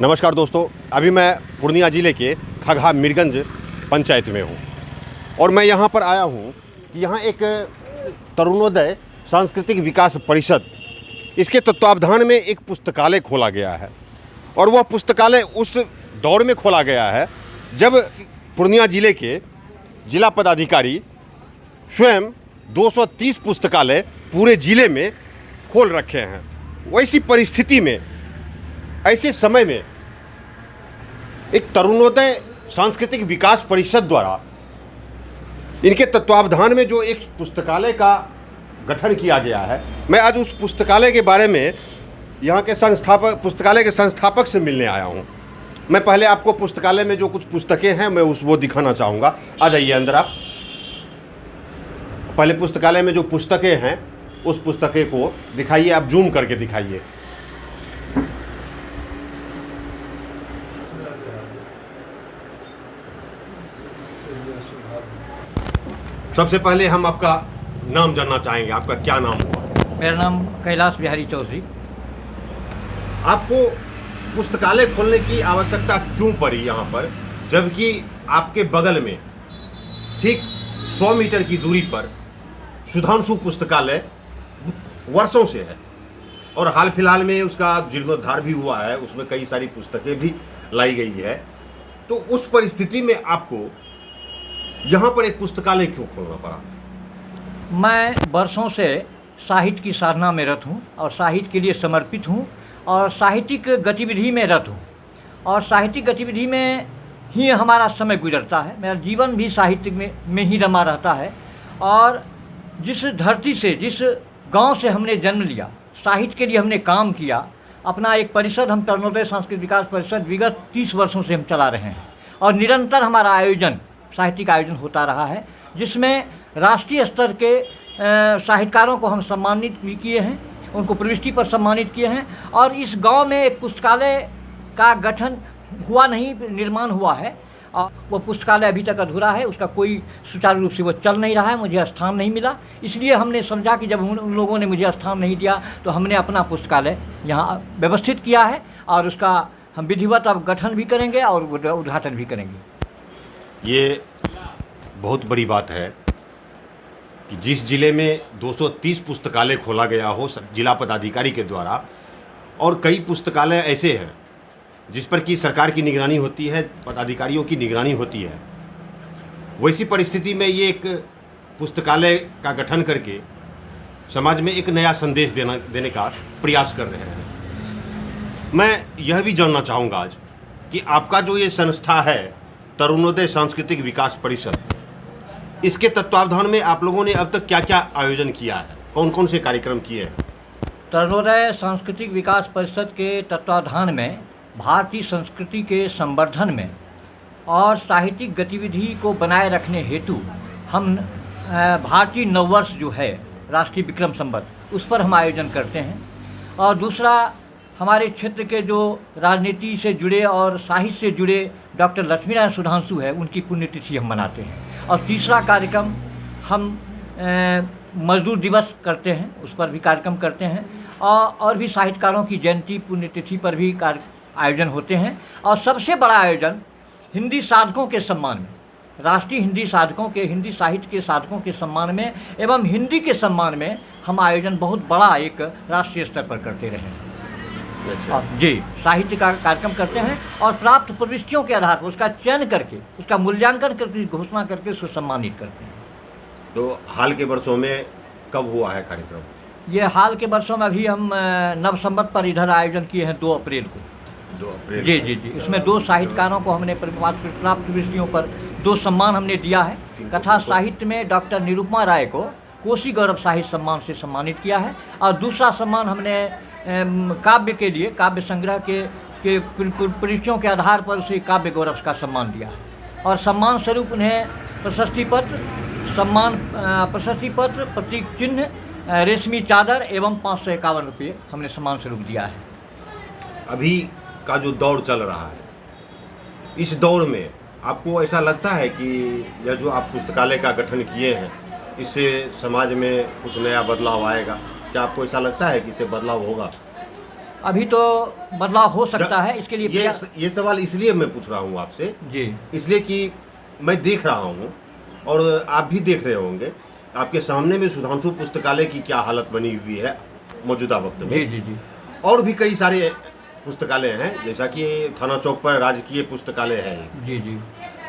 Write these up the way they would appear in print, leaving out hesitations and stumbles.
नमस्कार दोस्तों, अभी मैं पूर्णिया ज़िले के खगहा मीरगंज पंचायत में हूँ और मैं यहाँ पर आया हूँ कि यहाँ एक तरुणोदय सांस्कृतिक विकास परिषद, इसके तत्वावधान में एक पुस्तकालय खोला गया है। और वह पुस्तकालय उस दौर में खोला गया है जब पूर्णिया ज़िले के जिला पदाधिकारी स्वयं 230 पुस्तकालय पूरे ज़िले में खोल रखे हैं। वैसी परिस्थिति में, ऐसे समय में एक तरुणोदय सांस्कृतिक विकास परिषद द्वारा इनके तत्वावधान में जो एक पुस्तकालय का गठन किया गया है, मैं आज उस पुस्तकालय के बारे में यहाँ के पुस्तकालय के संस्थापक से मिलने आया हूँ। मैं पहले आपको पुस्तकालय में जो कुछ पुस्तकें हैं मैं वो दिखाना चाहूँगा। आ जाइए अंदर आप। पहले पुस्तकालय में जो पुस्तकें हैं उस पुस्तकें को दिखाइए, आप जूम करके दिखाइए। सबसे पहले हम आपका नाम जानना चाहेंगे, आपका क्या नाम हुआ? मेरा नाम कैलाश बिहारी चौधरी। आपको पुस्तकालय खोलने की आवश्यकता क्यों पड़ी यहाँ पर, जबकि आपके बगल में ठीक 100 मीटर की दूरी पर सुधांशु पुस्तकालय वर्षों से है और हाल फिलहाल में उसका जीर्णोद्धार भी हुआ है, उसमें कई सारी पुस्तकें भी लाई गई है। तो उस परिस्थिति में आपको यहाँ पर एक पुस्तकालय क्यों खोलना पड़ा? मैं वर्षों से साहित्य की साधना में रत हूँ और साहित्य के लिए समर्पित हूँ और साहित्यिक गतिविधि में रत हूँ और साहित्यिक गतिविधि में ही हमारा समय गुजरता है। मेरा जीवन भी साहित्य में ही रमा रहता है। और जिस धरती से, जिस गांव से हमने जन्म लिया, साहित्य के लिए हमने काम किया, अपना एक परिषद हम तरुणोदय सांस्कृतिक विकास परिषद विगत 30 वर्षों से हम चला रहे हैं और निरंतर हमारा आयोजन, साहित्यिक आयोजन होता रहा है, जिसमें राष्ट्रीय स्तर के साहित्यकारों को हम सम्मानित भी किए हैं, उनको प्रविष्टि पर सम्मानित किए हैं। और इस गांव में एक पुस्तकालय का गठन हुआ नहीं, निर्माण हुआ है और वो पुस्तकालय अभी तक अधूरा है, उसका कोई सुचारू रूप से वो चल नहीं रहा है, मुझे स्थान नहीं मिला। इसलिए हमने समझा कि जब उन लोगों ने मुझे स्थान नहीं दिया तो हमने अपना पुस्तकालय यहाँ व्यवस्थित किया है और उसका हम विधिवत अब गठन भी करेंगे और उद्घाटन भी करेंगे। ये बहुत बड़ी बात है कि जिस जिले में 230 पुस्तकालय खोला गया हो जिला पदाधिकारी के द्वारा, और कई पुस्तकालय ऐसे हैं जिस पर कि सरकार की निगरानी होती है, पदाधिकारियों की निगरानी होती है। वैसी परिस्थिति में ये एक पुस्तकालय का गठन करके समाज में एक नया संदेश देने का प्रयास कर रहे हैं। मैं यह भी जानना चाहूँगा आज कि आपका जो ये संस्था है तरुणोदय सांस्कृतिक विकास परिषद, इसके तत्वावधान में आप लोगों ने अब तक क्या क्या आयोजन किया है, कौन कौन से कार्यक्रम किए हैं? तरुणोदय सांस्कृतिक विकास परिषद के तत्वावधान में भारतीय संस्कृति के संवर्धन में और साहित्यिक गतिविधि को बनाए रखने हेतु हम भारतीय नववर्ष जो है, राष्ट्रीय विक्रम संवत, उस पर हम आयोजन करते हैं। और दूसरा, हमारे क्षेत्र के जो राजनीति से जुड़े और साहित्य से जुड़े डॉक्टर लक्ष्मीनारायण सुधांशु है, उनकी पुण्यतिथि हम मनाते हैं। और तीसरा कार्यक्रम हम मजदूर दिवस करते हैं, उस पर भी कार्यक्रम करते हैं और भी साहित्यकारों की जयंती पुण्यतिथि पर भी आयोजन होते हैं। और सबसे बड़ा आयोजन हिंदी साधकों के सम्मान में, राष्ट्रीय हिंदी साधकों के, हिंदी साहित्य के साधकों के सम्मान में एवं हिंदी के सम्मान में हम आयोजन बहुत बड़ा एक राष्ट्रीय स्तर पर करते रहे हैं। जी, साहित्य का कार्यक्रम करते हैं और प्राप्त प्रविष्टियों के आधार पर उसका चयन करके, उसका मूल्यांकन करके, घोषणा करके उसको सम्मानित करते हैं। तो हाल के वर्षों में कब हुआ है कार्यक्रम? ये हाल के वर्षों में अभी हम नव संवत पर इधर आयोजन किए हैं 2 अप्रैल को। 2 अप्रैल? जी जी जी। इसमें 2 साहित्यकारों को हमने प्राप्त प्रविष्टियों पर 2 सम्मान हमने दिया है। कथा साहित्य में डॉक्टर निरुपमा राय को कोसी गौरव साहित्य सम्मान से सम्मानित किया है और दूसरा सम्मान हमने काव्य के लिए, काव्य संग्रह के प्रविष्टियों के आधार पर उसे काव्य गौरव का सम्मान दिया है। और सम्मान स्वरूप उन्हें प्रशस्ति पत्र, प्रतीक चिन्ह, रेशमी चादर एवं 551 रुपये हमने सम्मान स्वरूप दिया है। अभी का जो दौर चल रहा है, इस दौर में आपको ऐसा लगता है कि यह जो आप पुस्तकालय का गठन किए हैं, इससे समाज में कुछ नया बदलाव आएगा? क्या आपको ऐसा लगता है कि इससे बदलाव होगा? अभी तो बदलाव हो सकता है, इसके लिए ये सवाल इसलिए मैं पूछ रहा हूँ आपसे जी, इसलिए कि मैं देख रहा हूँ और आप भी देख रहे होंगे, आपके सामने में सुधांशु पुस्तकालय की क्या हालत बनी हुई है मौजूदा वक्त में। जी जी जी। और भी कई सारे पुस्तकालय हैं, जैसा कि थाना चौक पर राजकीय पुस्तकालय है, जी जी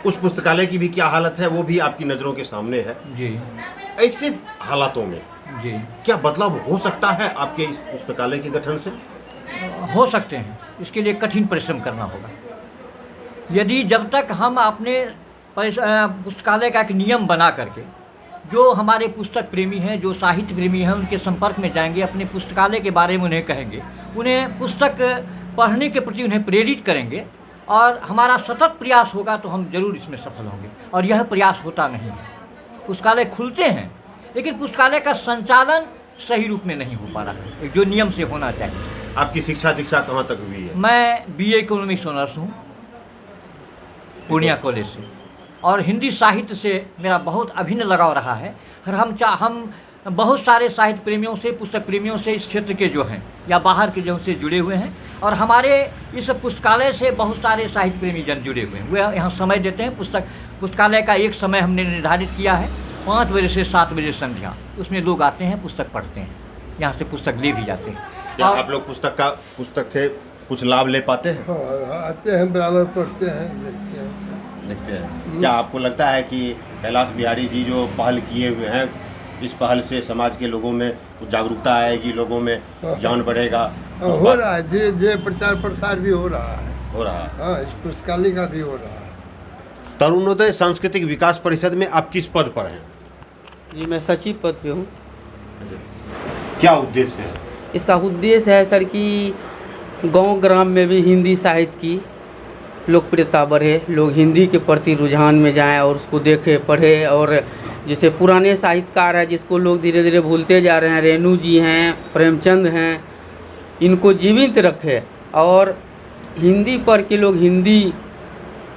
उस पुस्तकालय की भी क्या हालत है वो भी आपकी नज़रों के सामने है। जी ऐसे हालातों में जी क्या बदलाव हो सकता है आपके इस पुस्तकालय के गठन से? हो सकते हैं, इसके लिए कठिन परिश्रम करना होगा। यदि जब तक हम अपने पुस्तकालय का एक नियम बना करके जो हमारे पुस्तक प्रेमी हैं, जो साहित्य प्रेमी हैं, उनके संपर्क में जाएंगे, अपने पुस्तकालय के बारे में उन्हें कहेंगे, उन्हें पुस्तक पढ़ने के प्रति उन्हें प्रेरित करेंगे और हमारा सतत प्रयास होगा तो हम जरूर इसमें सफल होंगे। और यह प्रयास होता नहीं है। पुस्तकालय खुलते हैं लेकिन पुस्तकालय का संचालन सही रूप में नहीं हो पा रहा है, जो नियम से होना चाहिए। आपकी शिक्षा दीक्षा कहाँ तक हुई है? मैं BA इकोनॉमिक्स ऑनर्स हूँ पूर्णिया कॉलेज से, और हिंदी साहित्य से मेरा बहुत अभिन्न लगाव रहा है। और हम बहुत सारे साहित्य प्रेमियों से, पुस्तक प्रेमियों से इस क्षेत्र के जो हैं या बाहर के जो से जुड़े हुए हैं, और हमारे इस पुस्तकालय से बहुत सारे साहित्य प्रेमी जन जुड़े हुए हैं। वे यहाँ समय देते हैं। पुस्तकालय का एक समय हमने निर्धारित किया है, 5 बजे से 7 बजे संध्या। उसमें लोग आते हैं, पुस्तक पढ़ते हैं, यहाँ से पुस्तक ले भी जाते हैं। क्या आप लोग पुस्तक से कुछ लाभ ले पाते हैं? हाँ, आते हैं, बराबर पढ़ते हैं, देखते हैं। क्या आपको लगता है कि कैलाश बिहारी जी जो पहल किए हुए हैं, इस पहल से समाज के लोगों में कुछ जागरूकता आएगी, लोगों में ज्ञान बढ़ेगा? हो रहा है, धीरे धीरे प्रचार प्रसार भी हो रहा है। हाँ, इस पुस्तकालय का भी हो रहा है। तरुणोदय सांस्कृतिक विकास परिषद में आप किस पद पर हैं? जी, मैं सचिव पद पे हूँ। क्या उद्देश्य है इसका? उद्देश्य है सर कि गांव ग्राम में भी हिंदी साहित्य की लोकप्रियता बढ़े, लोग हिंदी के प्रति रुझान में जाएं और उसको देखें, पढ़े। और जैसे पुराने साहित्यकार हैं जिसको लोग धीरे धीरे भूलते जा रहे हैं, रेणु जी हैं, प्रेमचंद हैं, इनको जीवित रखें और हिंदी पढ़ के लोग हिंदी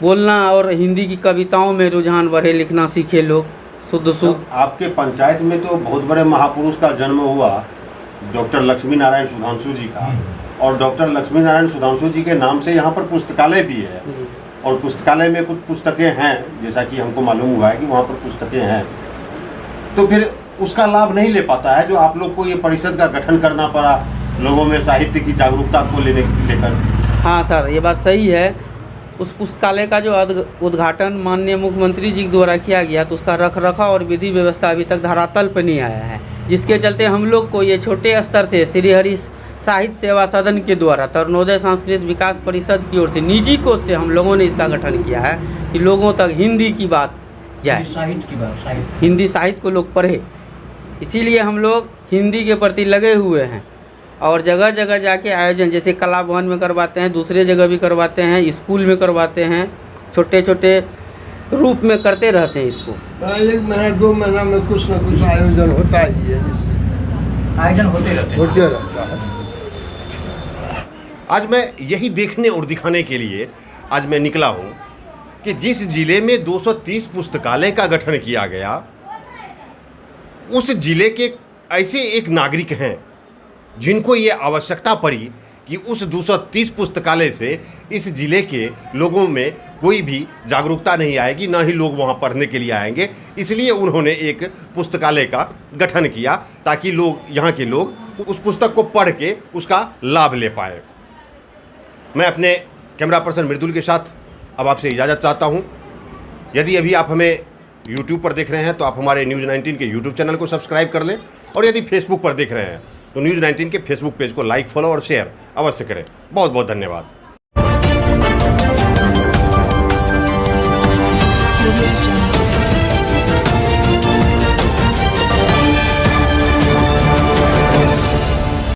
बोलना और हिंदी की कविताओं में रुझान बढ़े, लिखना सीखे लोग शुद्ध। आपके पंचायत में तो बहुत बड़े महापुरुष का जन्म हुआ, डॉक्टर लक्ष्मी नारायण सुधांशु जी का, और डॉक्टर लक्ष्मी नारायण सुधांशु जी के नाम से यहाँ पर पुस्तकालय भी है, और पुस्तकालय में कुछ पुस्तकें हैं, जैसा कि हमको मालूम हुआ है कि वहाँ पर पुस्तकें हैं। तो फिर उसका लाभ नहीं ले पाता है जो आप लोग को ये परिषद का गठन करना पड़ा, लोगों में साहित्य की जागरूकता को लेकर। हाँ सर, ये बात सही है। उस पुस्तकालय का जो उद्घाटन माननीय मुख्यमंत्री जी द्वारा किया गया, तो उसका रखरखाव और विधि व्यवस्था अभी तक धरातल पर नहीं आया है, जिसके चलते हम लोग को ये छोटे स्तर से श्री हरि साहित्य सेवा सदन के द्वारा तरुणोदय सांस्कृतिक विकास परिषद की ओर से निजी कोष से हम लोगों ने इसका गठन किया है कि लोगों तक हिंदी की बात जाए, हिंदी साहित्य को लोग पढ़े। इसीलिए हम लोग हिंदी के प्रति लगे हुए हैं और जगह जगह जाके आयोजन जैसे कला भवन में करवाते हैं, दूसरे जगह भी करवाते हैं, स्कूल में करवाते हैं, छोटे छोटे रूप में करते रहते हैं इसको। 1 महीना 2 महीना में कुछ न कुछ आयोजन होता ही है, निश्चित आयोजन होते रहता है। आज मैं यही देखने और दिखाने के लिए आज मैं निकला हूँ कि जिस जिले में 230 पुस्तकालय का गठन किया गया, उस जिले के ऐसे एक नागरिक हैं जिनको ये आवश्यकता पड़ी कि उस 230 पुस्तकालय से इस जिले के लोगों में कोई भी जागरूकता नहीं आएगी, ना ही लोग वहाँ पढ़ने के लिए आएंगे। इसलिए उन्होंने एक पुस्तकालय का गठन किया ताकि लोग, यहाँ के लोग उस पुस्तक को पढ़ के उसका लाभ ले पाए। मैं अपने कैमरा पर्सन मृदुल के साथ अब आपसे इजाज़त चाहता हूँ। यदि अभी आप हमें YouTube पर देख रहे हैं तो आप हमारे न्यूज़ 19 के YouTube चैनल को सब्सक्राइब कर लें, और यदि फेसबुक पर देख रहे हैं तो न्यूज़ 19 के फेसबुक पेज को लाइक, फॉलो और शेयर अवश्य करें। बहुत बहुत धन्यवाद।